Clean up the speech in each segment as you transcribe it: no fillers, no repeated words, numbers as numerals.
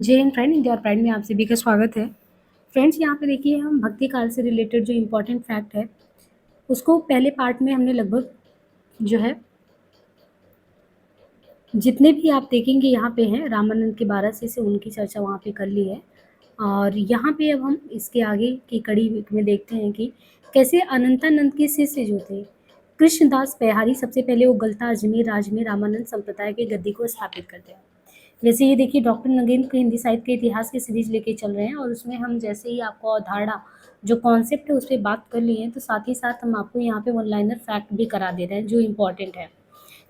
जय Hind friend, India और pride में आप सभी का स्वागत है। फ्रेंड्स, यहाँ पे देखिए हम भक्ति काल से रिलेटेड जो इम्पोर्टेंट फैक्ट है उसको पहले पार्ट में हमने लगभग जो है जितने भी आप देखेंगे यहाँ पे हैं रामानंद के 12 से उनकी चर्चा वहाँ पे कर ली है। और यहाँ पे अब हम इसके आगे की कड़ी में देखते हैं कि कैसे अनंतानंद के शिष्य जो थे कृष्णदास पेहारी सबसे पहले वो गलता अजमेर राजमेर रामानंद संप्रदाय के गद्दी को स्थापित करते हैं। वैसे ये देखिए डॉक्टर नगेंद्र को हिंदी साहित्य के इतिहास की सीरीज लेके चल रहे हैं और उसमें हम जैसे ही आपको अवधारणा जो कॉन्सेप्ट है उस पर बात कर लिए हैं तो साथ ही साथ हम आपको यहाँ पे वन लाइनर फैक्ट भी करा दे रहे हैं जो इम्पोर्टेंट है।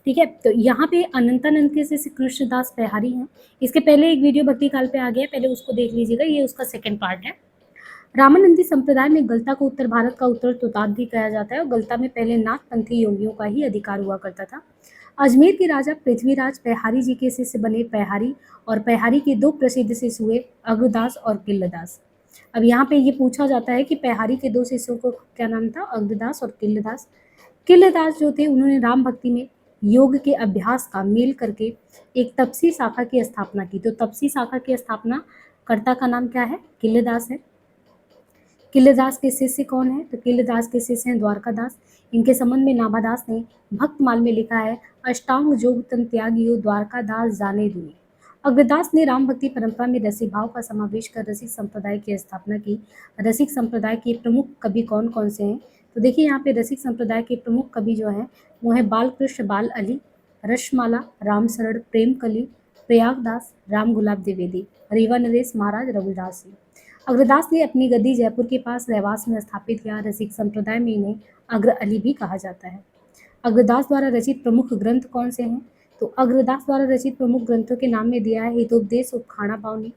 ठीक है, तो यहाँ पे अनंतानंद के शिष्य कृष्णदास पेहारी हैं। इसके पहले एक वीडियो भक्ति काल पे आ गया, पहले उसको देख लीजिएगा, ये उसका सेकंड पार्ट है। रामानंदी संप्रदाय में गलता को उत्तर भारत का उत्तर तोताद भी कहा जाता है और गलता में पहले नागपंथी योगियों का ही अधिकार हुआ करता था। अजमेर के राजा पृथ्वीराज पेहारी जी के शिष्य बने पेहारी और पेहारी के दो प्रसिद्ध शिष्य हुए अग्रदास और किल्लदास। अब यहाँ पे ये पूछा जाता है कि पेहारी के दो शिष्यों को क्या नाम था, अग्रदास और किल्लदास। किल्लदास जो थे उन्होंने राम भक्ति में योग के अभ्यास का मेल करके एक तपसी शाखा की स्थापना की। तो तपसी शाखा की स्थापना कर्ता का नाम क्या है, किल्लदास है। किल्लदास के शिष्य कौन है, तो किल्लदास के शिष्य हैं द्वारकादास। इनके संबंध में नाभादास ने भक्तमाल में लिखा है, अष्टांग जोग तन त्यागियो द्वारकादास जाने दुनी। अग्रदास ने राम भक्ति परंपरा में रसिक भाव का समावेश कर रसिक संप्रदाय की स्थापना की। रसिक संप्रदाय के प्रमुख कवि कौन कौन से हैं, तो देखिए यहाँ पे रसिक संप्रदाय के प्रमुख कवि जो हैं वो है बालकृष्ण बाल अली, रसमाला, राम शरण, प्रेम कली, प्रयागदास, राम गुलाब द्विवेदी, रीवा नरेश, महाराज रघुदास जी। अग्रदास ने अपनी गद्दी जयपुर के पास रहवास में स्थापित किया। रसिक संप्रदाय में इन्हें अग्र अली भी कहा जाता है। अग्रदास द्वारा रचित प्रमुख ग्रंथ कौन से हैं, तो अग्रदास द्वारा रचित प्रमुख ग्रंथों के नाम में दिया है हितोपदेश, उपखाना पावनी,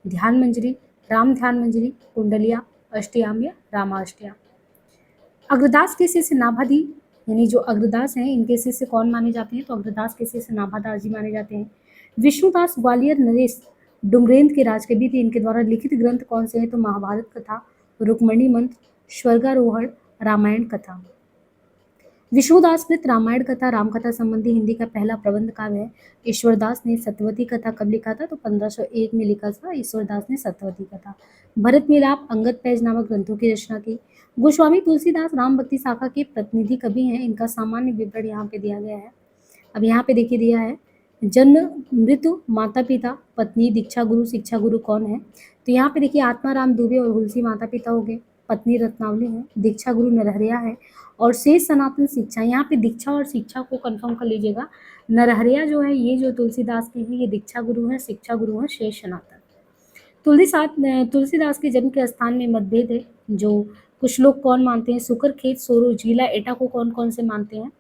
ध्यान मंजरी, राम ध्यान मंजरी, कुंडलिया, अष्टयाम या रामाष्टयाम। अग्रदास के शिष्य नाभादी यानी जो अग्रदास हैं इनके शिष्य कौन माने जाते हैं, तो अग्रदास के शिष्य नाभादास जी माने जाते हैं। विष्णुदास ग्वालियर नरेश डुमरेंद्र के राजकवि थे। इनके द्वारा लिखित ग्रंथ कौन से हैं, तो महाभारत कथा, रुक्मणी मंत्र, स्वर्गारोहण, रामायण कथा। विष्णुदास कृत रामायण कथा रामकथा संबंधी हिंदी का पहला प्रबंध काव्य है। ईश्वरदास ने सत्यवती कथा कब लिखा था, तो 1501 में लिखा था ईश्वरदास ने सत्यवती कथा। भरत मिलाप, अंगद पैज नामक ग्रंथों की रचना की। गोस्वामी तुलसीदास राम भक्ति शाखा के प्रतिनिधि कवि हैं। इनका सामान्य विवरण यहाँ पे दिया गया है। अब यहाँ पे देखिए दिया है, जन्म, मृत्यु, माता पिता, पत्नी, दीक्षा गुरु, शिक्षा गुरु कौन है, तो यहाँ पे देखिए आत्माराम दुबे और हुलसी माता पिता हो गए, पत्नी रत्नावली है, दीक्षा गुरु नरहरिया है और शेष सनातन शिक्षा। यहाँ पे दीक्षा और शिक्षा को कंफर्म कर लीजिएगा। नरहरिया जो है ये जो तुलसीदास के हैं ये दीक्षा गुरु है, शिक्षा गुरु है शेष सनातन। तुलसीदास के जन्म के स्थान में मतभेद है। जो कुछ लोग कौन मानते हैं, सुकर खेत सोरो जिला एटा को कौन कौन से मानते हैं,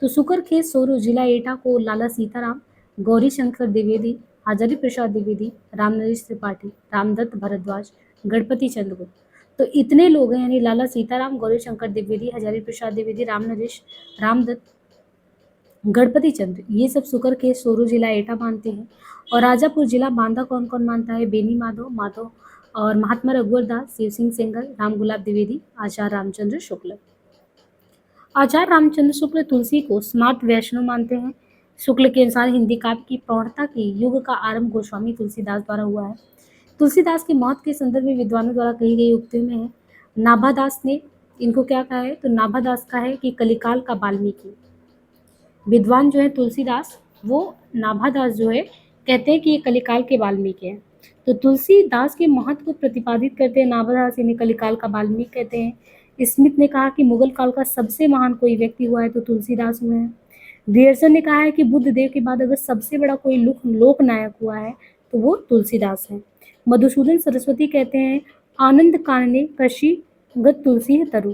तो सुकर खेत सोरो जिला एटा को लाला सीताराम, गौरी शंकर द्विवेदी, हजारी प्रसाद द्विवेदी, राम नरेश त्रिपाठी, रामदत्त भारद्वाज, गणपति चंद्रगुप्त। तो इतने लोग हैं यानी लाला सीताराम, गौरी शंकर द्विवेदी, हजारी प्रसाद द्विवेदी, राम नरेश, रामदत्त, गणपति चंद्र, ये सब सुकर के सोरू जिला एटा मानते हैं। और राजापुर जिला बांदा कौन कौन मानता है, बेनी माधव माधव और महात्मा रघुवर दास, शिव सिंह सेंगर, राम गुलाब द्विवेदी, आचार्य रामचंद्र शुक्ल। आचार्य रामचंद्र शुक्ल तुलसी को स्मार्त वैष्णव मानते हैं। शुक्ल के अनुसार हिंदी काव्य की प्रौढ़ता के युग का आरंभ गोस्वामी तुलसीदास द्वारा हुआ है। तुलसीदास के महत्व के संदर्भ में विद्वानों द्वारा कही गई उक्तियों में है, नाभादास ने इनको क्या कहा है, तो नाभादास का है कि कलिकाल का वाल्मीकि। विद्वान जो है तुलसीदास वो नाभादास जो है कहते हैं कि ये कलिकाल के वाल्मीकि हैं। तो तुलसीदास के महत्व को प्रतिपादित करते हैं नाभादास, इन्हें कलिकाल का वाल्मीकि कहते हैं। स्मिथ ने कहा कि मुगल काल का सबसे महान कोई व्यक्ति हुआ है तो तुलसीदास हुए हैं। ग्रियर्सन ने कहा है कि बुद्ध देव के बाद अगर सबसे बड़ा कोई लोक नायक हुआ है तो वो तुलसीदास है। मधुसूदन सरस्वती कहते हैं, आनंद कानने कशी गत तुलसी है तरु।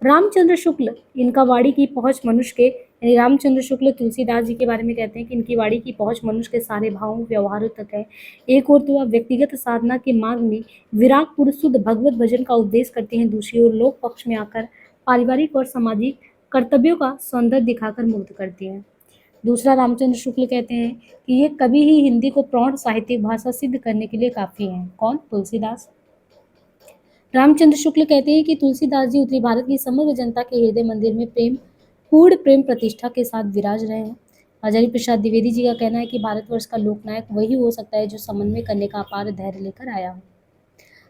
रामचंद्र शुक्ल, इनका वाणी की पहुंच मनुष्य के यानी रामचंद्र शुक्ल तुलसीदास जी के बारे में कहते हैं कि इनकी वाणी की पहुंच मनुष्य के सारे भावों व्यवहारों तक है। एक ओर तो वह व्यक्तिगत साधना के मार्ग में विराग पुरुष शुद्ध भगवत भजन का उपदेश करते हैं, दूसरी ओर लोक पक्ष में आकर पारिवारिक और सामाजिक कर्तव्यों का सौंदर्य दिखाकर मुग्ध करते हैं। दूसरा, रामचंद्र शुक्ल कहते हैं कि ये कभी ही हिंदी को प्रौढ़ साहित्यिक भाषा सिद्ध करने के लिए काफी हैं। कौन, तुलसीदास। रामचंद्र शुक्ल कहते हैं कि तुलसीदास जी उत्तरी भारत की समग्र जनता के हृदय मंदिर में पूर्ण प्रेम प्रतिष्ठा के साथ विराज रहे हैं। आचार्य प्रसाद द्विवेदी जी का कहना है कि भारतवर्ष का लोकनायक वही हो सकता है जो समन्वय करने का अपार धैर्य लेकर आया हो।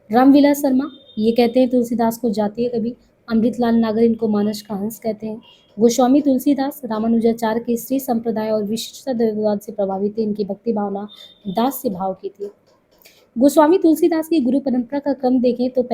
रामविलास शर्मा ये कहते हैं तुलसीदास को जातीय कवि, अमृतलाल नागर इनको मानस का हंस कहते हैं। गोस्वामी तुलसीदास रामानुजाचार्य के श्री संप्रदाय और विशिष्टाद्वैतवाद से प्रभावित थे। इनकी भक्ति भावना दास से भाव की थी। गोस्वामी तुलसीदास की गुरु परंपरा का क्रम देखें तो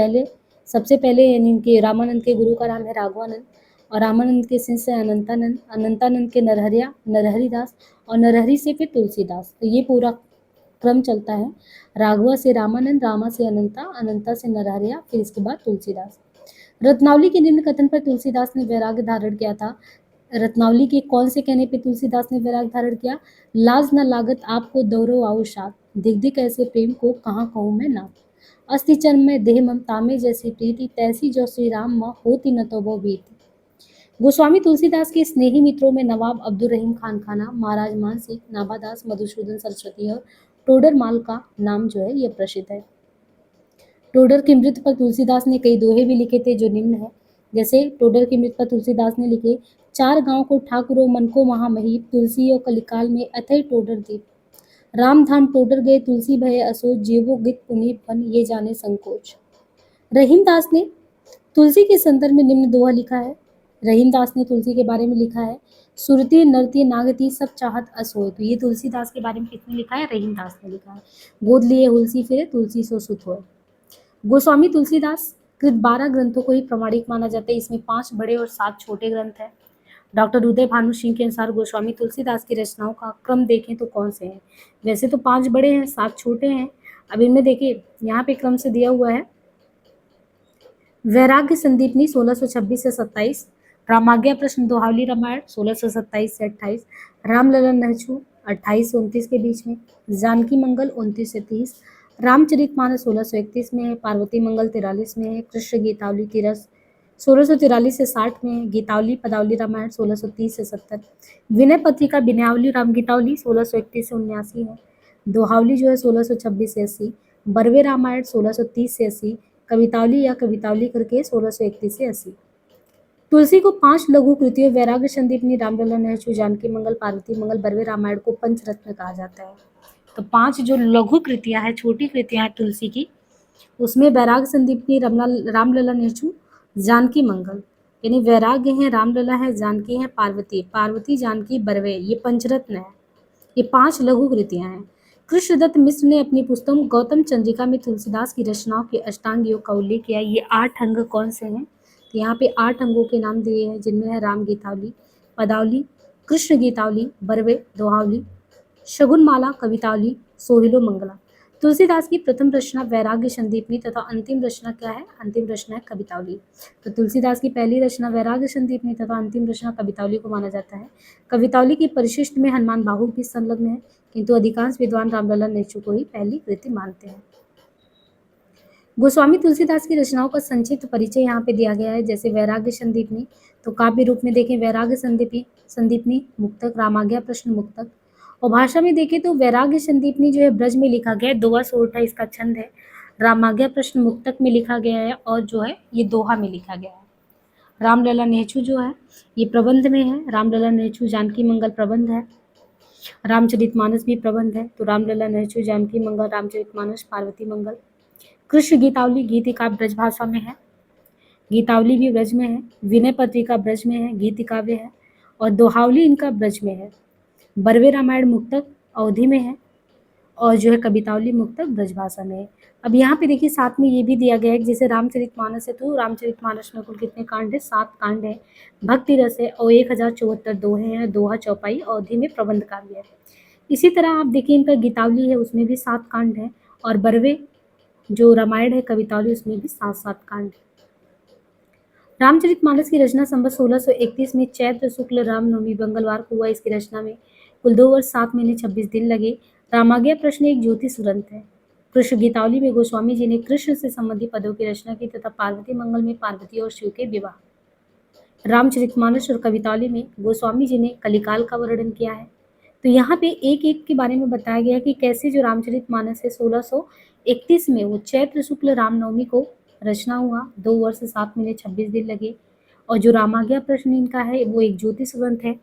सबसे पहले यानी इनके रामानंद के गुरु का नाम है राघवानंद, और रामानंद के शिष्य अनंतानंद, अनंतानंद के नरहरि दास, और नरहरि से फिर तुलसीदास। तो ये पूरा क्रम चलता है। राघवा से रामानंद, रामा से अनंता, अनंता से नरहरिया, फिर इसके बाद तुलसीदास। रत्नावली के निम्न कथन पर तुलसीदास ने वैराग्य धारण किया था। रत्नावली के कौन से कहने पे तुलसीदास ने वैराग्य धारण किया? लाज न लागत आपको दौरो आओ साथ, दिख दिख ऐसे प्रेम को कहाँ कहूँ मैं नाथ, अस्थि चर्म में देह ममता में जैसी प्रीति, तैसी जो श्री राम माँ होती न तो वो बीती। गोस्वामी तुलसीदास के स्नेही मित्रों में नवाब अब्दुल रहीम खान खाना, महाराज मान सिंह, नाभादास, मधुसूदन सरस्वती और टोडर माल का नाम जो है ये प्रसिद्ध है। टोडर की मृत्यु पर तुलसीदास ने कई दोहे भी लिखे थे जो निम्न है। जैसे टोडर की मृत्यु पर तुलसीदास ने लिखे, चार गांव को ठाकुरों मन को महामहीप, तुलसी और कलिकाल में अथय टोडर दीप, राम धाम टोडर गए तुलसी भय असोच, जीवो गित पुनीत फन ये जाने संकोच। रहीमदास ने तुलसी के संदर्भ में निम्न दोहा लिखा है। रहीमदास ने तुलसी के बारे में लिखा है, सुरती नरती नागती सब चाहत अस होए। तो ये तुलसीदास के बारे में किसने लिखा है? रहीमदास ने लिखा है। गोद लिए हुलसी फिरे तुलसी सो सुत होए। गोस्वामी तुलसीदास कृत 12 ग्रंथों को ही प्रमाणिक माना जाता है। इसमें 5 बड़े और 7 छोटे ग्रंथ हैं। डॉक्टर उदय भानु सिंह के अनुसार गोस्वामी तुलसीदास की रचनाओं का क्रम देखें तो कौन से हैं? वैसे तो 5 बड़े हैं, 7 छोटे हैं। अब इनमें देखिए यहाँ पे क्रम से दिया हुआ है। वैराग्य संदीपनी 1626 से 27, रामाज्ञा प्रश्न दोहावली रामायण 1627 से 28, रामललन नहछू 28 से 29 के बीच में, जानकी मंगल 29 से 30, रामचरितमानस 1631 में है, पार्वती मंगल 43 में है, कृष्ण गीतावली 1643 से 60 में है, गीतावली पदावली रामायण 1630 से 70, विनय पत्रिका विनयावली राम गीतावली 1631 से 79 है, दोहावली जो है 1626 से 80, बरवे रामायण 1630 से 80, कवितावली या कवितावली करके 1631 से 80। तुलसी को 5 लघु कृतियों वैराग्य संदीपनी, रामलला नहछू, जानकी मंगल, पार्वती मंगल, बरवे रामायण को पंचरत्न कहा जाता है। तो 5 जो लघु कृतियां हैं, छोटी कृतियां हैं तुलसी की, उसमें वैराग्य संदीपनी, रामलला नहछू, जानकी मंगल, यानी वैराग्य है, रामलला है, जानकी है, पार्वती जानकी बरवे, ये पंचरत्न है। ये 5 लघु कृतियां हैं। कृष्णदत्त मिश्र ने अपनी पुस्तक गौतम चंद्रिका में तुलसीदास की रचनाओं के अष्टांग योग का उल्लेख किया। ये 8 अंग कौन से हैं? तो यहाँ पे 8 अंगों के नाम दिए हैं, जिनमें है राम गीतावली, पदावली, कृष्ण गीतावली, बरवे, दोहावली, शगुनमाला, कवितावली, सोहिलो मंगला। तुलसीदास की प्रथम रचना वैराग्य संदीपनी तथा अंतिम रचना क्या है? अंतिम रचना है कवितावली। तो तुलसीदास की पहली रचना वैराग्य संदीपनी तथा अंतिम रचना कवितावली को माना जाता है। कवितावली की परिशिष्ट में हनुमान बाहु भी संलग्न है, किंतु अधिकांश विद्वान रामलला नहछू को ही पहली कृति मानते हैं। गोस्वामी तुलसीदास की रचनाओं का संक्षिप्त परिचय यहाँ पे दिया गया है। जैसे वैराग्य संदीपनी, तो काव्य रूप में देखें वैराग्य संदीपनी मुक्तक, रामाज्ञा प्रश्न मुक्तक, और भाषा में देखें तो वैराग्य संदीपनी जो है ब्रज में लिखा गया है, दोहा सोरठा इसका छंद है। रामाज्ञा प्रश्न मुक्तक में लिखा गया है, और जो है ये दोहा में लिखा गया है। रामलला नहछू जो है ये प्रबंध में है। रामलला नहछू जानकी मंगल प्रबंध है। रामचरितमानस भी प्रबंध है। तो रामलला नहछू, जानकी मंगल, रामचरितमानस, पार्वती मंगल। कृष्ण गीतावली गीतिका ब्रज भाषा में है, गीतावली भी ब्रज में है, विनय पत्रिका ब्रज में है, गीति काव्य है, और दोहावली इनका ब्रज में है। बरवे रामायण मुक्तक अवधि में है, और जो है कवितावली मुक्तक ब्रज भाषा में है। अब यहाँ पे देखिए साथ में ये भी दिया गया है कि जैसे रामचरितमानस है, तो रामचरितमानस में कुल कितने कांड है? 7 कांड है, भक्ति रस है, और 1074 दोहे हैं, दोहा चौपाई, अवधि में प्रबंध काव्य है। इसी तरह आप देखिए इनका गीतावली है, उसमें भी 7 कांड है, और बरवे जो रामायण है कवितावली, उसमें भी 7 कांड है। रामचरितमानस की रचना संवत 1631 में चैत्र शुक्ल रामनवमी मंगलवार को हुआ। इसकी रचना में कुल 2 वर्ष 7 महीने 26 दिन लगे। रामाज्ञा प्रश्न एक ज्योतिष ग्रंथ है। कृष्ण गीतावली में गोस्वामी जी ने कृष्ण से संबंधित पदों की रचना की तथा पार्वती मंगल में पार्वती और शिव के विवाह। रामचरितमानस और कवितावली में गोस्वामी जी ने कलिकाल का वर्णन किया है। तो यहाँ पे एक एक के बारे में बताया गया कि कैसे जो रामचरितमानस है 1631 में वो चैत्र शुक्ल रामनवमी को रचना हुआ, 2 वर्ष 7 महीने 26 दिन लगे। और जो रामाज्ञा प्रश्न इनका है वो एक ज्योतिष ग्रंथ है।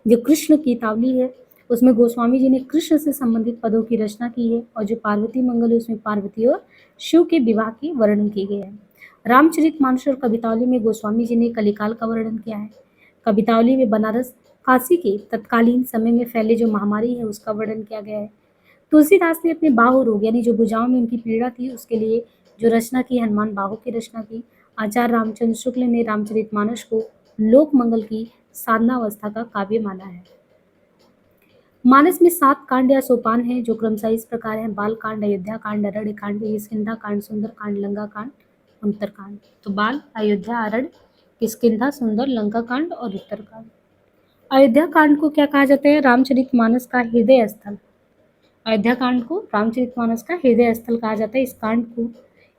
जो कृष्ण गीतावली है उसमें गोस्वामी जी ने कृष्ण से संबंधित पदों की रचना की है, और जो पार्वती मंगल है उसमें पार्वती और शिव के विवाह की वर्णन की गई है। रामचरितमानस और कवितावली में गोस्वामी जी ने कलिकाल का वर्णन किया है। कवितावली में बनारस, काशी के तत्कालीन समय में फैले जो महामारी है उसका वर्णन किया गया है। तुलसीदास ने अपने बाहु रोग यानी जो भुजाओं में उनकी पीड़ा थी उसके लिए जो रचना की, हनुमान बाहु की रचना की। आचार्य रामचंद्र शुक्ल ने रामचरितमानस को लोक मंगल की साधनावस्था का काव्य माना है। मानस में 7 कांड या सोपान हैं जो क्रमशः इस प्रकार हैं: बाल कांड, अयोध्या कांड, अरण्य कांड, किष्किंधा कांड, सुंदर कांड, लंका कांड, उत्तर कांड। तो बाल, अयोध्या, अरण्य, किष्किंधा, सुंदर, लंका कांड और उत्तर कांड। अयोध्या कांड को क्या कहा जाता है? रामचरितमानस का हृदय स्थल। अयोध्या कांड को रामचरितमानस का हृदय स्थल कहा जाता है।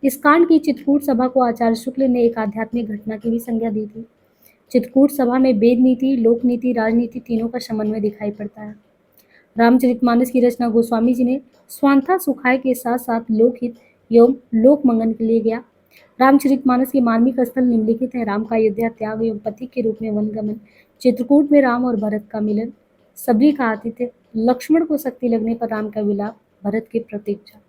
इस कांड की चित्रकूट सभा को आचार्य शुक्ल ने एक आध्यात्मिक घटना की भी संज्ञा दी थी। चित्रकूट सभा में वेद नीति, लोक नीति, राजनीति तीनों का समन्वय दिखाई पड़ता है। रामचरितमानस की रचना गोस्वामी जी ने स्वांथा सुखाय के साथ साथ लोकहित एवं लोक मंगन के लिए किया। रामचरितमानस के मार्मिक स्थल निम्नलिखित है: राम का अयोध्या त्याग एवं पति के रूप में वनगमन, चित्रकूट में राम और भरत का मिलन, सबरी का आतिथ्य, लक्ष्मण को शक्ति लगने पर राम का विलाप, भरत की प्रतीक्षा।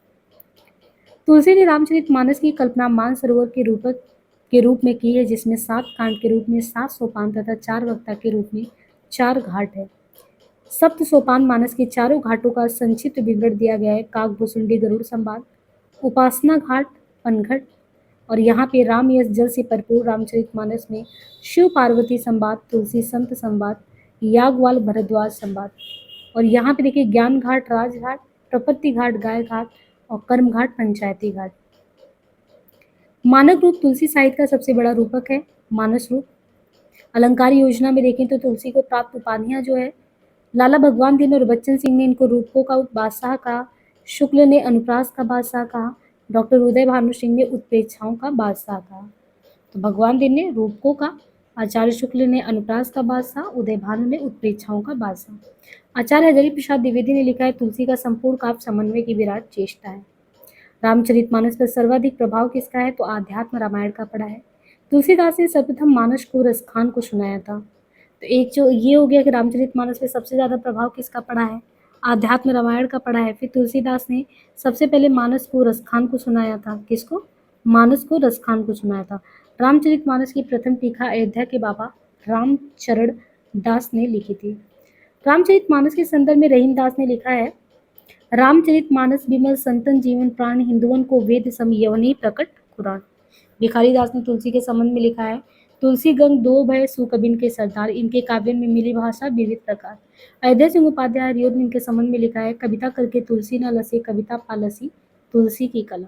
तुलसी ने रामचरितमानस की कल्पना मानसरोवर के रूप में की है, जिसमें 7 कांड के रूप में 7 सोपान तथा 4 वक्ता के रूप में 4 घाट है। सप्त सोपान मानस के चारों घाटों का संक्षिप्त विवरण दिया गया है: काकभुसुंडी गरुड़ संवाद, उपासना घाट, पनघट, और यहाँ पे राम यश जल से भरपूर रामचरितमानस में शिव पार्वती संवाद, तुलसी संत संवाद, यागवाल भरद्वाज संवाद, और यहाँ पे देखिए ज्ञान घाट, राजघाट, प्रपत्ति घाट, गाय घाट, और कर्म घाट, पंचायती घाट। मानक रूप तुलसी साहित्य का सबसे बड़ा रूपक है मानस रूप। अलंकार योजना में देखें तो तुलसी को प्राप्त उपाधियां जो है, लाला भगवान दिन और बच्चन सिंह ने इनको रूपकों का बादशाह कहा, शुक्ल ने अनुप्रास का बादशाह कहा, डॉक्टर उदय भानु सिंह ने उत्प्रेक्षाओं का बादशाह कहा। तो भगवान दिन ने रूपकों का, आचार्य शुक्ल ने अनुप्रास का बादशाह, उदय भानु ने उत्प्रेक्षाओं का बादशाह। आचार्य हजारी प्रसाद द्विवेदी ने लिखा है: तुलसी का संपूर्ण काव्य समन्वय की विराट चेष्टा है। रामचरितमानस पर सर्वाधिक प्रभाव किसका है? तो आध्यात्म रामायण का पड़ा है। तुलसीदास ने सर्वप्रथम मानस को रसखान को सुनाया था। तो एक जो ये हो गया कि रामचरितमानस पे सबसे ज़्यादा प्रभाव किसका पड़ा है? आध्यात्म रामायण का पड़ा है। फिर तुलसीदास ने सबसे पहले मानस को रसखान को सुनाया था। किसको? मानस को रसखान को सुनाया था। रामचरितमानस की प्रथम टीका अयोध्या के बाबा रामचरण दास ने लिखी थी। रामचरितमानस के संदर्भ में रहीम दास ने लिखा है: रामचरितमानस विमल संतन जीवन प्राण, हिंदुओं को वेद सम यवनी प्रकट कुरान। भिखारी दास ने तुलसी के संबंध में लिखा है: तुलसी गंग दो भय सुकबिन के सरदार, इनके काव्य में मिली भाषा विविध प्रकार। अयोध्या सिंह उपाध्याय हरिओं ने इनके संबंध में लिखा है: कविता करके तुलसी न लसी, कविता पालसी तुलसी की कला।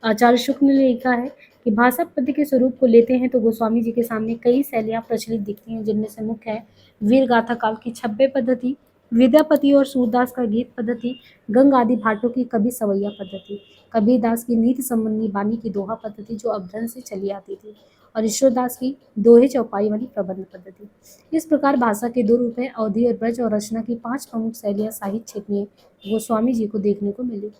आचार्य शुक्ल ने लिखा है कि भाषा पद्य के स्वरूप को लेते हैं तो गोस्वामी जी के सामने कई शैलियां प्रचलित दिखती हैं, जिनमें से मुख्य है वीर गाथा काल की छब्बे पद्धति, विद्यापति और सूरदास का गीत पद्धति, गंग आदि भाटों की कवि सवैया पद्धति, कबीरदास की नीति संबंधी बानी की दोहा पद्धति जो अभ्रंश से चली आती थी, और ईश्वरदास की दोहे चौपाई वाली प्रबंध पद्धति। इस प्रकार भाषा के 2 रूप हैं, अवधि और ब्रज, और रचना की 5 प्रमुख शैलियां साहित्य क्षेत्र में गोस्वामी जी को देखने को मिली।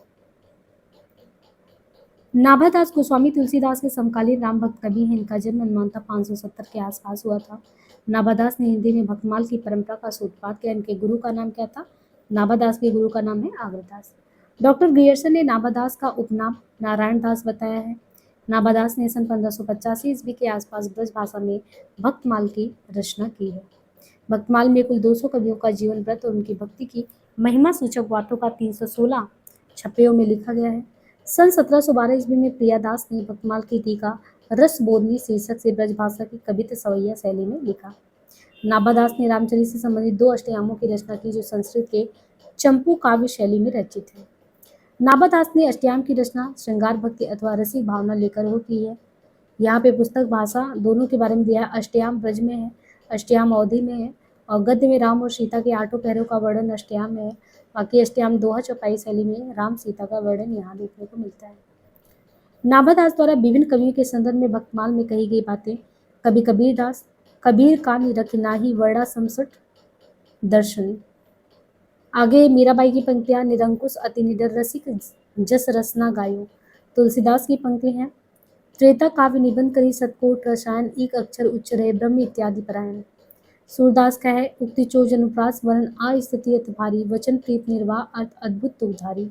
नाभादास गोस्वामी तुलसीदास के समकालीन राम भक्त कवि हैं। इनका जन्म अनुमानतः 570 के आसपास हुआ था। नाभादास ने हिंदी में भक्तमाल की परंपरा का सूत्रपात किया। इनके गुरु का नाम क्या था? नाभादास के गुरु का नाम है आगरदास। डॉक्टर ग्रियर्सन ने नाभादास का उपनाम नारायण दास बताया है। नाभादास ने सन 1585 ईस्वी के आसपास ब्रज भाषा में भक्तमाल की रचना की है। भक्तमाल में कुल 200 कवियों का जीवन व्रत और उनकी भक्ति की महिमा सूचक बातों का 316 छप्पयों में लिखा गया है। सन 1712 ईस्वी में प्रियादास ने भक्तमाल की टीका रस बोधनी शीर्षक से ब्रजभाषा की कवित्व सवैया शैली में लिखा। नाभादास ने रामचरित से संबंधित 2 अष्टयामों की रचना की जो संस्कृत के चंपू काव्य शैली में रचित है। नाभादास ने अष्टयाम की रचना श्रृंगार भक्ति अथवा रसिक भावना लेकर वो की है। यहाँ पे पुस्तक भाषा दोनों के बारे में दिया है। अष्टयाम ब्रज में है, अष्टयाम अवधि में है, और गद्य में राम और सीता के 8 पहरों का वर्णन अष्टयाम में है। बाकी अष्टयाम दोहा चौपाई शैली में राम सीता का वर्णन यहाँ देखने को मिलता है। नाभादास द्वारा विभिन्न कवियों के संदर्भ में भक्तमाल में कही गई बातें: कवि कबीरदास, कबीर का निरख नाही वर्णा समसठ दर्शनी। आगे मीराबाई की पंक्तियां: निरंकुश अति निडर रसिक जस रसना गायो। तुलसीदास की पंक्ति हैं: त्रेता काव्य निबंध करी सतकोट रसायन, एक अक्षर उच्च रहे ब्रह्म इत्यादि परायण। सूरदास का है उक्ति चोज अनुप्रास वर्ण अस्थिति अति भारी वचन प्रीत निर्वाह अर्थ अद्भुत तुकधारी।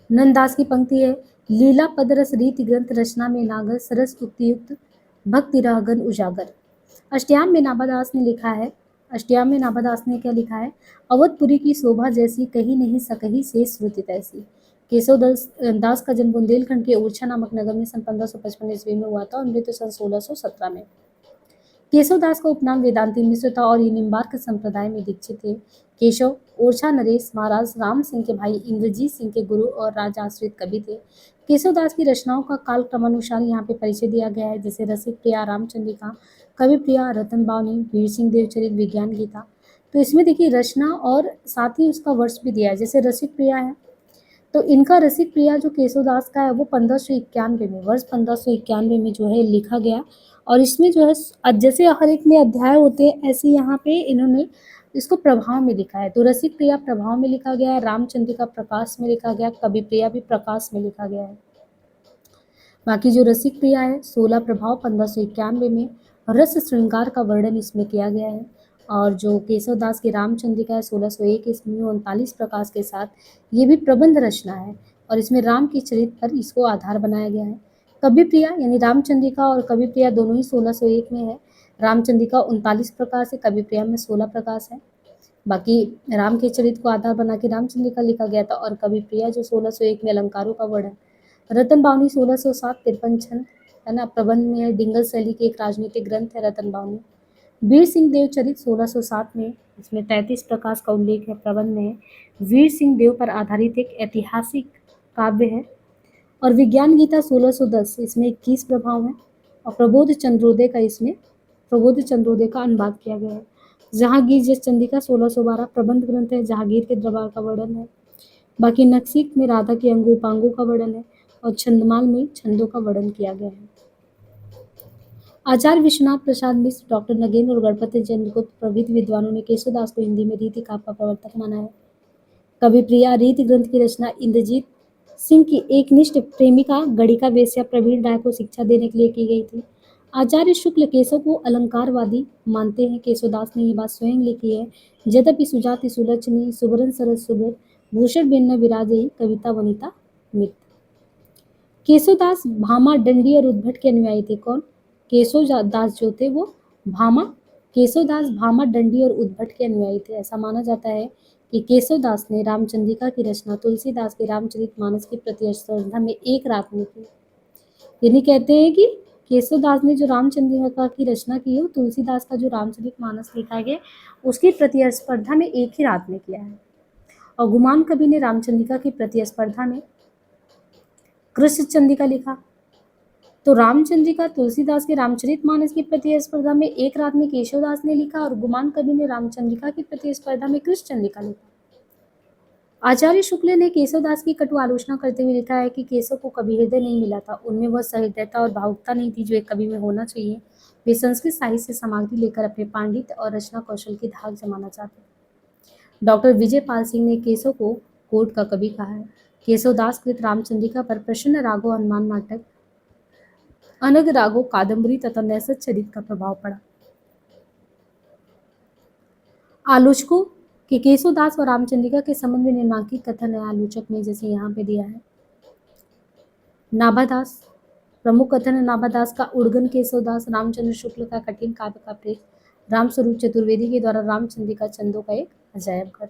नंददास की पंक्ति है लीला पद रस रीति ग्रंथ रचना में नागर सरस उक्ति युक्त भक्ति रहगन उजागर। अष्टयाम में नाभादास ने लिखा है, अष्टयाम में नाभादास ने क्या लिखा है, अवधपुरी की शोभा जैसी कहीं नहीं सकही से श्रुति तैसी। केशव दास का जन्म बुंदेलखंड के ओरछा नामक नगर में सन 1555 ईस्वी में हुआ था और मृत्यु सन 1617 में। केशवदास का उपनाम वेदांती मिश्र था और ये निम्बार्क संप्रदाय में दीक्षित थे। केशव ओरछा नरेश महाराज राम सिंह के भाई इंद्रजीत सिंह के गुरु और राजाश्रित कवि थे। केशवदास की रचनाओं का काल क्रमानुसार यहाँ पे परिचय दिया गया है, जैसे रसिक प्रिया रामचंद्रिका, कवि प्रिया रतन बावनी, वीर सिंह देवचरित, विज्ञान गीता। तो इसमें देखिए रचना और साथ ही उसका वर्ष भी दिया है। जैसे रसिक प्रिया है तो इनका रसिक प्रिया जो केशवदास का है वो 1591 में, वर्ष 1591 में जो है लिखा गया। और इसमें जो है जैसे हर एक में अध्याय होते हैं ऐसे यहाँ पे इन्होंने इसको प्रभाव में लिखा है। तो रसिक प्रिया प्रभाव में लिखा गया है, रामचंद्रिका प्रकाश में लिखा गया, कवि प्रिया भी प्रकाश में लिखा गया है। बाकी जो रसिक प्रिया है 16 प्रभाव 1591 में, रस श्रृंगार का वर्णन इसमें किया गया है। और जो केशवदास की रामचंद्रिका है 1601 ईस्वी में 39 प्रकाश के साथ, ये भी प्रबंध रचना है और इसमें राम के चरित्र पर इसको आधार बनाया गया है। कवि प्रिया यानी रामचंद्रिका और कवि प्रिया दोनों ही 1601 में है। रामचंद्रिका 39 प्रकाश है, कवि प्रिया में 16 प्रकाश है। बाकी राम के चरित्र को आधार बना के रामचंद्रिका लिखा गया था और कवि प्रिया जो 1601 में अलंकारों का वर्णन। रतन बावनी 1607 53 छंद है ना, प्रबंध में है। डिंगल शैली के एक राजनीतिक ग्रंथ है रतन बावनी। वीर सिंह देव चरित 1607 में, इसमें 33 प्रकाश का उल्लेख है, प्रबंध में है। वीर सिंह देव पर आधारित एक ऐतिहासिक काव्य है। और विज्ञान गीता 1610, इसमें 21 प्रभाव है। और प्रबोध चंद्रोदय का इसमें प्रबोध चंद्रोदय का अनुवाद किया गया है। जहांगीर जस चंद्रिका 1612 प्रबंध ग्रंथ है, जहांगीर के दरबार का वर्णन है। बाकी नक्सिक में राधा के अंगों उपांगों का वर्णन है और छंदमाल में छंदों का वर्णन किया गया है। आचार्य विश्वनाथ प्रसाद मिश्र, डॉक्टर नगेंद्र और गणपति चंद्रगुप्त प्रभृति विद्वानों ने केशवदास को हिंदी में रीति काव्य का प्रवर्तक माना है। कवि प्रिया रीति ग्रंथ की रचना इंद्रजीत सिंह की एकनिष्ठ प्रेमिका गणिका वेश्या प्रवीण राय को शिक्षा देने के लिए की गई थी। आचार्य शुक्ल केशव को अलंकारवादी मानते हैं। केशवदास ने ये बात स्वयं लिखी है, यद्यपि सुजाति सुलक्षणी सुवर्ण सरस सुब्रत भूषण बिन्न विराजही कविता वनिता मित। केशवदास भामा दंडी और उद्भट के अनुयायी थे। कौन? केशवदास जो थे वो केशवदास भामा दंडी और उद्भट के अनुयायी थे। ऐसा माना जाता है कि केशवदास ने रामचंद्रिका की रचना तुलसीदास के रामचरितमानस की प्रतिस्पर्धा में एक रात में की। यानी कहते हैं कि केशवदास ने जो रामचंद्रिका की रचना की है, तुलसीदास का जो रामचरितमानस लिखा गया उसकी प्रतिस्पर्धा में एक ही रात में किया है। और गुमान कवि ने रामचंद्रिका की प्रतिस्पर्धा में कृष्ण चंद्रिका लिखा। तो रामचंद्रिका तुलसीदास के रामचरितमानस की प्रतिस्पर्धा में एक रात में केशवदास ने लिखा और गुमान कवि ने रामचंद्रिका की प्रतिस्पर्धा में कृष्ण चंद्रिका लिखा। आचार्य शुक्ल ने केशवदास की कटु आलोचना करते हुए लिखा है कि केशव को कवि हृदय नहीं मिला था, उनमें वह सहृदयता और भावुकता नहीं थी जो एक कवि में होना चाहिए। वे संस्कृत साहित्य से सामग्री लेकर अपने पांडित्य और रचना कौशल की धाक जमाना चाहते। डॉक्टर विजय पाल सिंह ने केशव को कोर्ट का कवि कहा है। केशवदास कृत रामचंद्रिका पर प्रसन्न रागो हनुमान नाटक, अनग रागो कादम्बरी तथा नैसत चरित का प्रभाव पड़ा। आलोचकों के केशवदास और रामचंद्रिका के संबंध में निम्नांकित कथन है आलोचक में, जैसे यहाँ पे दिया है। नाभादास, प्रमुख कथन है नाभादास का उड़गन केशवदास रामचंद्र शुक्ल का कठिन काव्य का प्रेत, रामस्वरूप चतुर्वेदी के द्वारा रामचंद्रिका चंदों का एक अजायब घर।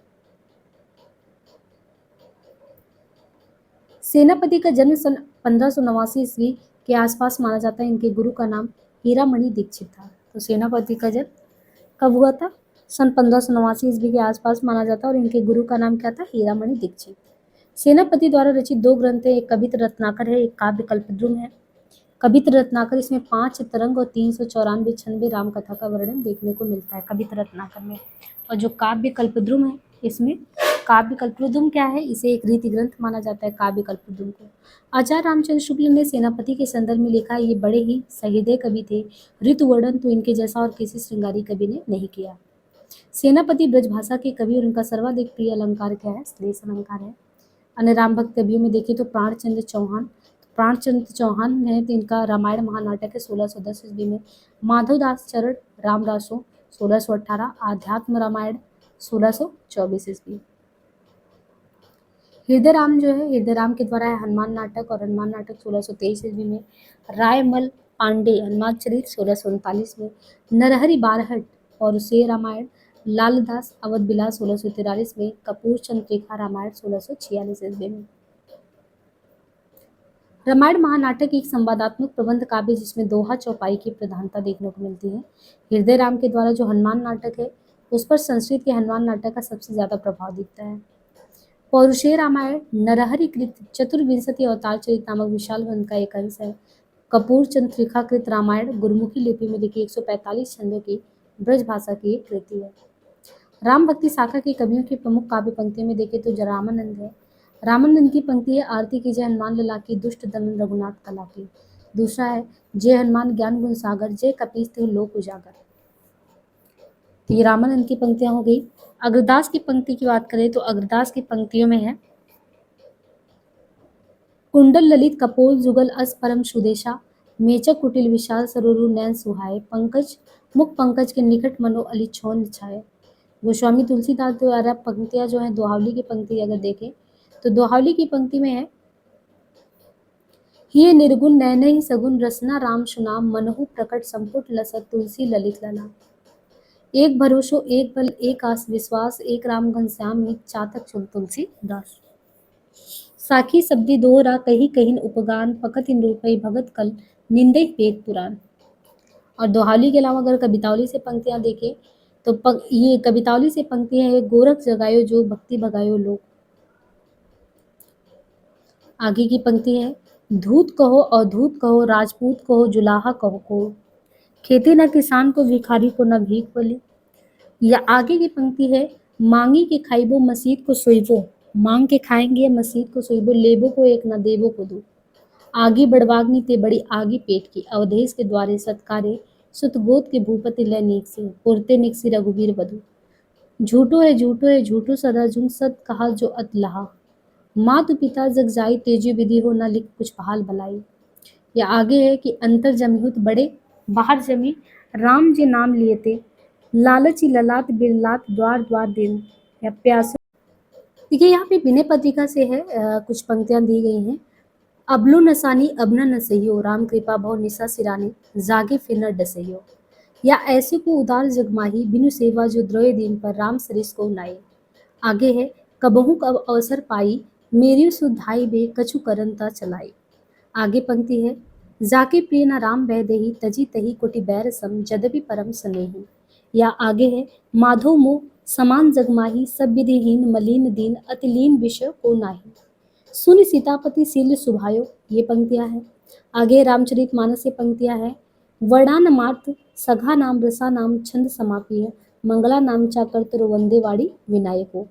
सेनापति का जन्म सन 1589 ईस्वी के आसपास माना जाता है। इनके गुरु का नाम हीरामणि दीक्षित था। तो सेनापति का जन्म कब हुआ था? सन 1589 ईस्वी के आसपास माना जाता है और इनके गुरु का नाम क्या था? हीरामणि दीक्षित। सेनापति द्वारा रचित 2 ग्रंथ है, एक कवित रत्नाकर है, एक काव्य कल्पद्रुम है। कवित रत्नाकर इसमें 5 तरंग और 394 छंद राम कथा का वर्णन देखने को मिलता है कवित रत्नाकर में। और जो काव्य कल्पद्रुम है, इसमें काव्य कल्पद्रुम क्या है? इसे एक रीति ग्रंथ माना जाता है काव्य कल्पद्रुम को। आचार्य रामचंद्र शुक्ल ने सेनापति के संदर्भ में लिखा, ये बड़े ही सहृदय कवि थे, ऋतु वर्णन तो इनके जैसा और किसी श्रृंगारी कवि ने नहीं किया। सेनापति ब्रजभाषा के कवि और उनका सर्वाधिक प्रिय अलंकार क्या है? श्लेष अलंकार है। अन्य राम भक्त कवियों में देखें तो प्राणचंद्र चौहान है, तो इनका रामायण महानाटक है 1610 ईस्वी में। माधवदास चरण रामदासों 1618, आध्यात्म रामायण 1624 ईस्वी। हृदय राम जो है, हृदय राम के द्वारा है हनुमान नाटक, और हनुमान नाटक 1623 ईस्वी में। रायमल पांडे हनुमान चरित 1639 में। नरहरि बारहट और उसे रामायण। लालदास अवध बिलास 1643 में। कपूर चंद्रिका रामायण 1646 ईस्वी में। रामायण महानाटक एक संवादात्मक प्रबंध काव्य जिसमें दोहा चौपाई की प्रधानता देखने को मिलती है। हृदय राम के द्वारा जो हनुमान नाटक है उस पर संस्कृत के हनुमान नाटक का सबसे ज्यादा प्रभाव दिखता है। पौरुषेय रामायण नरहरि कृत चतुर्विंशति अवतार चरित नामक विशाल ग्रंथ का एक अंश है। कपूर चंद्रिका कृत रामायण गुरुमुखी लिपि में लिखी 145 छंदों की ब्रज भाषा की एक कृति है। राम भक्ति शाखा की कवियों की प्रमुख काव्य पंक्तियों में देखें तो रामानंद है। रामानंद की पंक्ति है, आरती की जय हनुमान लला की, दुष्ट दमन रघुनाथ कला की। दूसरा है, जय हनुमान ज्ञान गुण सागर, जय कपीस तिहुँ लोक उजागर। तो ये रामानंद की पंक्तियां हो गई। अग्रदास की पंक्ति की बात करें तो अग्रदास की पंक्तियों में है, कुंडल ललित कपोल जुगल अस परम सुदेशा, मेचक कुटिल विशाल सरोरु नैन सुहाए, पंकज मुख पंकज के निकट मनो अली छोन छाए। गोस्वामी तुलसीदास द्वारा पंक्तियां जो है, दोहावली की पंक्ति अगर देखें तो दोहावली की पंक्ति में है, ये निर्गुण नैन ही सगुन रसना राम सुनाम, मनहु प्रकट संपुट लसत तुलसी ललित लला। एक भरोसो एक बल एक आस विश्वास, एक राम घनश्याम हित चातक चुन तुलसी दास। साखी शब्दी दोहरा कही कहिन उपगान, फकत इन रूपई भगत कल निंदे वेद पुराण। और दोहावली के अलावा अगर कवितावली से पंक्तियां देखें तो ये कवितावली से पंक्तियां है, गोरख जगायो जो भक्ति भगायो लोग। आगे की पंक्ति है, धूत कहो अधूत कहो, राजपूत कहो जुलाहा कहो को, खेती न किसान को भिखारी को न भीख बोली। या आगे की पंक्ति है, मांगी के खाइबो मसीद को सोइबो, मांग के खाएंगे मसीद को सोइबो, लेबो को एक न देबो को दो। आगी बड़वाग्नि ते बड़ी आगी पेट की, अवधेश के द्वारे सत्कारे, सुत गोद के भूपति लय नीक से, पुरते निकसी रघुवीर बधु। झूठो है झूठो सदा जुन सत कहा जो अत लहा, मातु पिता जग जाई तेजु विधि हो न लिख कुछ बहाल भलाई। या आगे है कि अंतर जमिहुत बड़े बाहर जमी, राम जे नाम लिए ते, लालची ललाट बिरलाट द्वार द्वार दिन। या प्यास। देखिए यहाँ पे विनय पत्रिका से है, कुछ पंक्तियां दी गई हैं। अबलो नसानी अब न नसइयो, राम कृपा भव निशा सिरानी, जागे फिर न डसइयो। या ऐसे को उदार जगमाही, बिनु सेवा जो द्रोय दिन पर, राम सरिस को नाई। आगे है, कबहू कब अवसर पाई, मेरी सुधाई बे कछु करनता चलाई। आगे पंक्ति है, जाके प्रिय न राम वह देही, तजी तही कोटि बैर सम, जदपि परम स्नेही। या आगे है, माधो मोह समान जगमाही, सब विधिहीन मलिन दीन, अतिलीन विषय को नाही। सुनि सीतापति शील सुभायो, ये पंक्तियां हैं। आगे रामचरितमानस से पंक्तियां हैं, वर्णान मार्त सघा नाम रसा नाम छंद समापी है, मंगला नाम चाकर वंदे वाड़ी विनायको।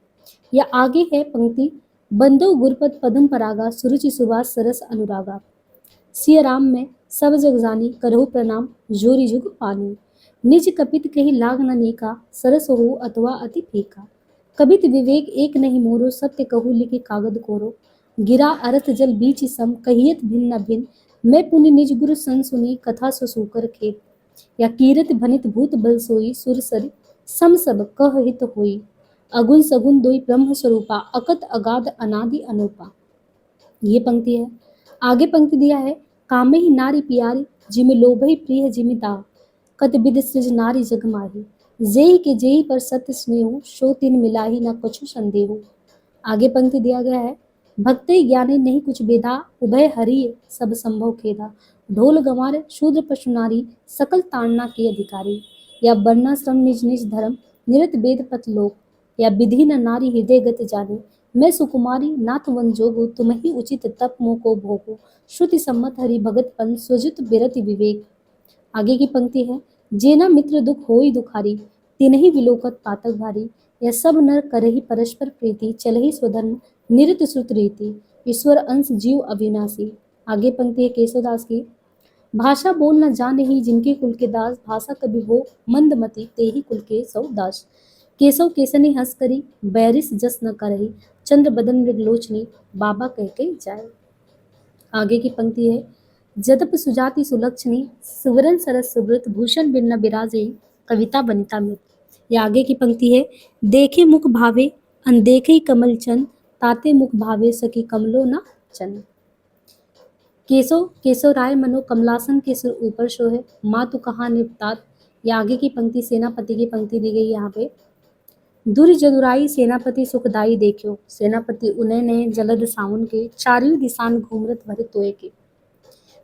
या आगे है पंक्ति, बंदो गुरपद पदम परागा, सुरुचि सुभाष सरस अनुरागा, सिय राम में सब जग जानी, करहु प्रणाम जोरी जुग पानी, निज कपित कही लाग न नीका, सरस हो अथवा अति फीका, कबित विवेक एक नहीं मोरो, सत्य कहू लिखि कागद कोरो, गिरा अरथ जल बीच सम, कहियत भिन्न न भिन्न, मैं पुनि निज गुरु सन सुनी, कथा सो सूकर खेत। या कीरत भनित भूत बल सोई, सुर सरि सम सब कह हित होई, अगुन सगुन दोई ब्रह्म स्वरूपा, अकत अगाध अनादि अनूपा। ये पंक्ति है। आगे पंक्ति दिया है, कामे ही नारी प्यारी, जिमि लोभहि प्रिय जिमि दाह, कत विद सृज नारी जग माही, जेहि के जेहि पर सत्य स्नेहु, सो तिन मिलाही न कछु संदेहु। आगे पंक्ति दिया गया है, भक्ति ज्ञाने नहीं कुछ बेदा, उभय हरि सब संभव खेदा, ढोल गंवार शूद्र पशु नारी, सकल ताड़ना के अधिकारी। या वर्णाश्रम निज निज धर्म, निरत वेद पथ लोक, या विधि न नारी हृदय गत जानी, मैं सुकुमारी नाथ वन जोगु, तुम ही उचित तप मोह को भोगो, श्रुति सम्मत हरि भगत पन, सुजित बिरति विवेक। आगे की पंक्ति है, जेना मित्र दुख होई दुखारी, तिनहि विलोकत पातक भारी, यह सब नर करहि परस्पर प्रीति, चलहि स्वधर्म निरत श्रुत रीति, ईश्वर अंश जीव अविनाशी। आगे पंक्ति है केशवदास की, भाषा बोल न जाने ही जिनके कुल के दास, भाषा कभी हो मंदमती ते ही कुल के सौ दास, केशव केसनी हंस करी, बैरिस जस न करही, चंद्र बदन मृगलोचनी, बाबा कह के जाए। आगे की पंक्ति है, जदप सुजाति सुलक्षणी, सुवरन सरस सुब्रत, भूषण बिन न बिराजे, कविता वनिता में। ये आगे की पंक्ति है, देखे मुख भावे अनदेखे कमल चंद, ताते मुख भावे सखी कमलो न चंद। केशव केशव राय मनो कमलासन के सिर ऊपर शोहे, माँ तू कहाँ निपतात। ये आगे की पंक्ति सेनापति की पंक्ति दी गई यहाँ पे। दुरि जदुराई सेनापति सुखदाई देखियो, सेनापति उन्हें ने जलद सावन के, चारियों दिसान घूमरत भरे तोय के।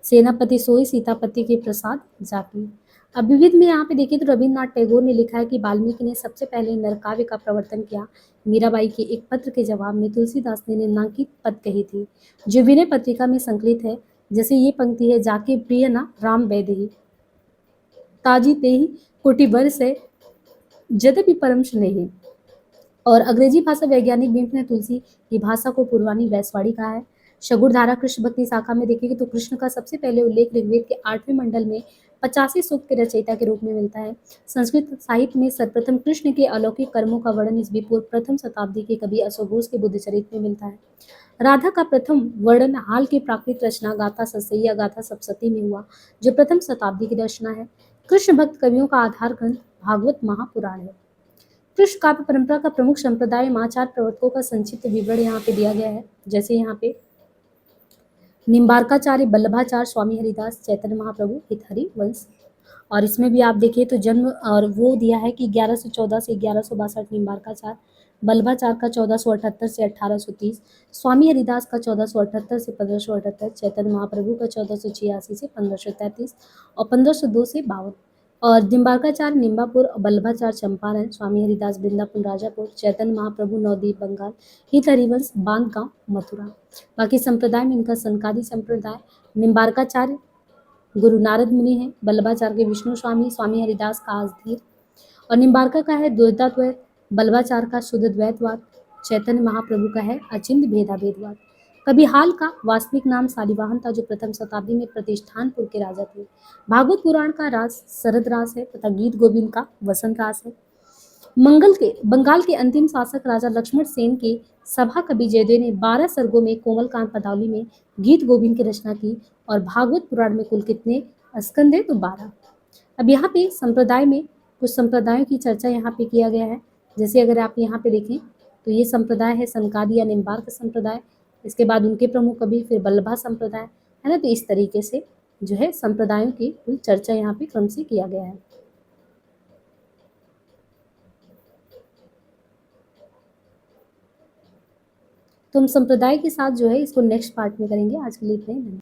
सेनापति सोई सीतापति के प्रसाद जाकी। अब विविध में यहाँ पे देखिए तो रविन्द्रनाथ टैगोर ने लिखा है कि वाल्मीकि ने सबसे पहले नरकाव्य का प्रवर्तन किया। मीराबाई के एक पत्र के जवाब में तुलसीदास ने निम्नांकित पद कही थी, जो विनय पत्रिका में संकलित है। जैसे ये पंक्ति है, जाके प्रिय ना राम वैदेही, ताजी तेही कोटि वर्ष है, यद्यपि परम स्नेही। और अंग्रेजी भाषा वैज्ञानिक बिंट ने तुलसी की भाषा को पूर्वानी वैश्वाड़ी कहा है। शगुरधारा कृष्ण भक्ति शाखा में देखेंगे तो कृष्ण का सबसे पहले उल्लेख ऋग्वेद के 8वें मंडल में 85 सूक्त के रचयिता के रूप में मिलता है। संस्कृत साहित्य में सर्वप्रथम कृष्ण के अलौकिक कर्मों का वर्णन ईस्वी पूर्व प्रथम शताब्दी के कवि अश्वघोष के बुद्धचरित में मिलता है। राधा का प्रथम वर्णन हाल की प्राकृतिक रचना गाथा सतसैया गाथा सप्तशती में हुआ, जो प्रथम शताब्दी की रचना है। कृष्ण भक्त कवियों का आधार ग्रंथ भागवत महापुराण है। कृष्ण काव्य परंपरा का प्रमुख संप्रदाय माचार प्रवर्तकों का संक्षिप्त विवरण यहाँ पे दिया गया है। जैसे यहाँ पे निम्बार्काचार्य, वल्लभाचार्य, स्वामी हरिदास, चैतन्य महाप्रभु, हितहरि वंश। और इसमें भी आप देखिए तो जन्म और वो दिया है कि 1114 से 1162 निम्बार्काचार्य, वल्लभाचार्य का 1478 से 1830, स्वामी हरिदास का 1478 से 1578, चैतन्य महाप्रभु का 1486 से 1533 और 1502 से 52। और निम्बार्काचार्य निम्बापुर, वल्लभाचार्य चंपारण, स्वामी हरिदास वृंदावन राजापुर, चैतन्य महाप्रभु नवद्वीप बंगाल, हित हरिवंश बांधगांव मथुरा। बाकी संप्रदाय में इनका सनकादि संप्रदाय, निम्बार्काचार्य गुरु नारद मुनि है, वल्लभाचार्य के विष्णु स्वामी, स्वामी हरिदास का आसधीर। और निम्बार्का का है द्वैताद्वैत, वल्लभाचार्य का शुद्ध द्वैतवाद, चैतन्य महाप्रभु का है अचिंत्य भेदाभेदवाद। कभी हाल का वास्तविक नाम शालिवाहन था, जो प्रथम शताब्दी में प्रतिष्ठानपुर के राजा थे। भागवत पुराण का रास शरद रास है तथा गीत गोविंद का वसंत रास है। बंगाल के अंतिम शासक राजा लक्ष्मण सेन के सभा कवि जयदेव ने 12 सर्गों में कोमलकांत पदावली में गीत गोविंद की रचना की। और भागवत पुराण में कुल कितने स्कंद है तो 12। अब यहाँ पे संप्रदाय में कुछ संप्रदायों की चर्चा यहाँ पे किया गया है। जैसे अगर आप यहाँ पे देखें तो ये संप्रदाय है सनकादि या निम्बार्क संप्रदाय, इसके बाद उनके प्रमुख कवि, फिर वल्लभा संप्रदाय, है ना। तो इस तरीके से जो है संप्रदायों की कुल चर्चा यहाँ पे क्रम से किया गया है। तो हम संप्रदाय के साथ जो है इसको नेक्स्ट पार्ट में करेंगे। आज के लिए इतना ही।